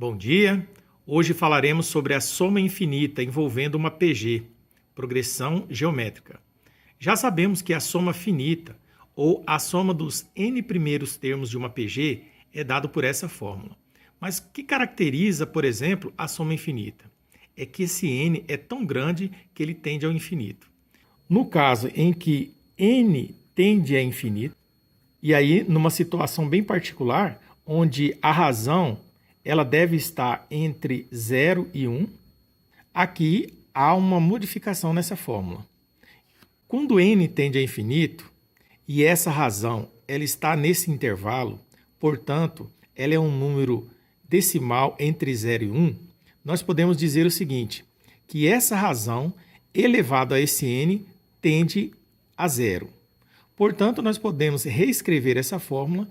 Bom dia! Hoje falaremos sobre a soma infinita envolvendo uma PG, progressão geométrica. Já sabemos que a soma finita, ou a soma dos n primeiros termos de uma PG, é dado por essa fórmula. Mas o que caracteriza, por exemplo, a soma infinita? É que esse n é tão grande que ele tende ao infinito. No caso em que n tende a infinito, e aí numa situação bem particular, onde a razão ela deve estar entre 0 e 1, aqui há uma modificação nessa fórmula. Quando n tende a infinito, e essa razão ela está nesse intervalo, portanto, ela é um número decimal entre 0 e 1, nós podemos dizer o seguinte, que essa razão elevado a esse n tende a 0. Portanto, nós podemos reescrever essa fórmula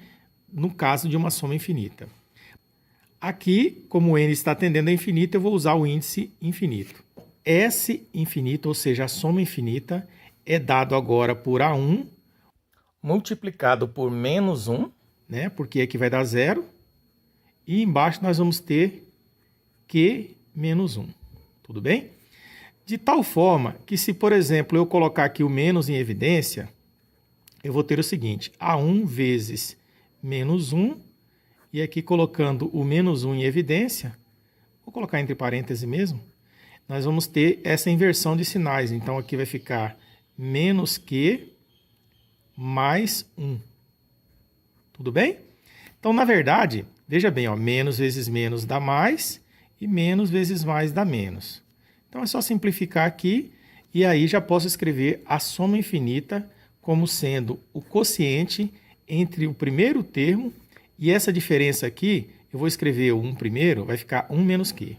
no caso de uma soma infinita. Aqui, como n está tendendo a infinito, eu vou usar o índice infinito. S infinito, ou seja, a soma infinita, é dado agora por A1 multiplicado por menos 1, né? Porque aqui vai dar 0. E embaixo nós vamos ter Q menos 1. Tudo bem? De tal forma que se, por exemplo, eu colocar aqui o menos em evidência, eu vou ter o seguinte, A1 vezes menos 1, e aqui colocando o menos 1 em evidência, vou colocar entre parênteses mesmo, nós vamos ter essa inversão de sinais. Então, aqui vai ficar menos Q mais 1. Tudo bem? Então, na verdade, veja bem, ó, menos vezes menos dá mais e menos vezes mais dá menos. Então, é só simplificar aqui e aí já posso escrever a soma infinita como sendo o quociente entre o primeiro termo e essa diferença aqui, eu vou escrever o 1 primeiro, vai ficar 1 menos Q.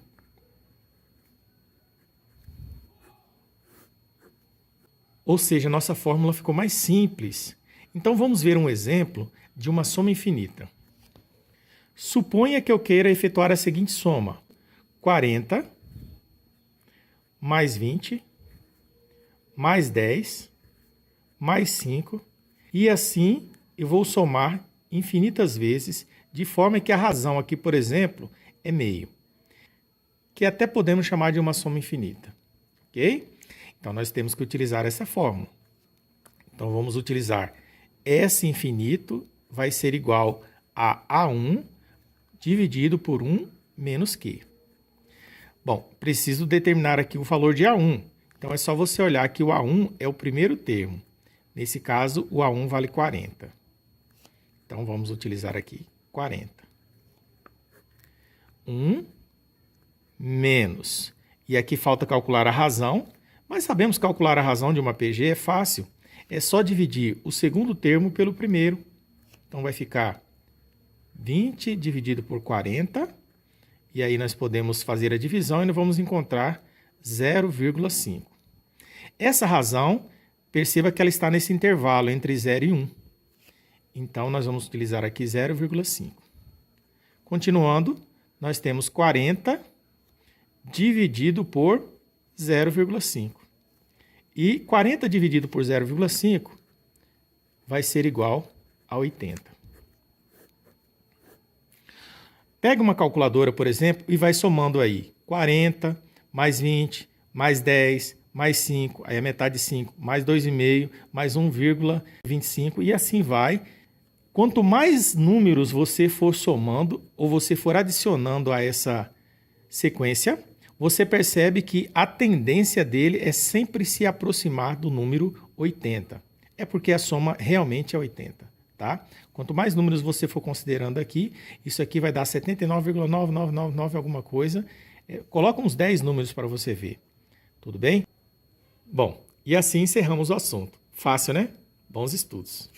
Ou seja, a nossa fórmula ficou mais simples. Então, vamos ver um exemplo de uma soma infinita. Suponha que eu queira efetuar a seguinte soma. 40 mais 20 mais 10 mais 5. E assim eu vou somar infinitas vezes, de forma que a razão aqui, por exemplo, é meio. Que até podemos chamar de uma soma infinita. Ok? Então, nós temos que utilizar essa fórmula. Então, vamos utilizar S infinito vai ser igual a A1 dividido por 1 menos Q. Bom, preciso determinar aqui o valor de A1. Então, é só você olhar que o A1 é o primeiro termo. Nesse caso, o A1 vale 40. Então, vamos utilizar aqui 40. 1 menos. E aqui falta calcular a razão, mas sabemos calcular a razão de uma PG é fácil. É só dividir o segundo termo pelo primeiro. Então, vai ficar 20 dividido por 40. E aí nós podemos fazer a divisão e nós vamos encontrar 0,5. Essa razão, perceba que ela está nesse intervalo entre 0 e 1. Então, nós vamos utilizar aqui 0,5. Continuando, nós temos 40 dividido por 0,5. E 40 dividido por 0,5 vai ser igual a 80. Pega uma calculadora, por exemplo, e vai somando aí 40 mais 20 mais 10 mais 5, aí a metade de 5, mais 2,5, mais 1,25 e assim vai. Quanto mais números você for somando ou você for adicionando a essa sequência, você percebe que a tendência dele é sempre se aproximar do número 80. É porque a soma realmente é 80, tá? Quanto mais números você for considerando aqui, isso aqui vai dar 79,9999 alguma coisa. Coloca uns 10 números para você ver. Tudo bem? Bom, e assim encerramos o assunto. Fácil, né? Bons estudos!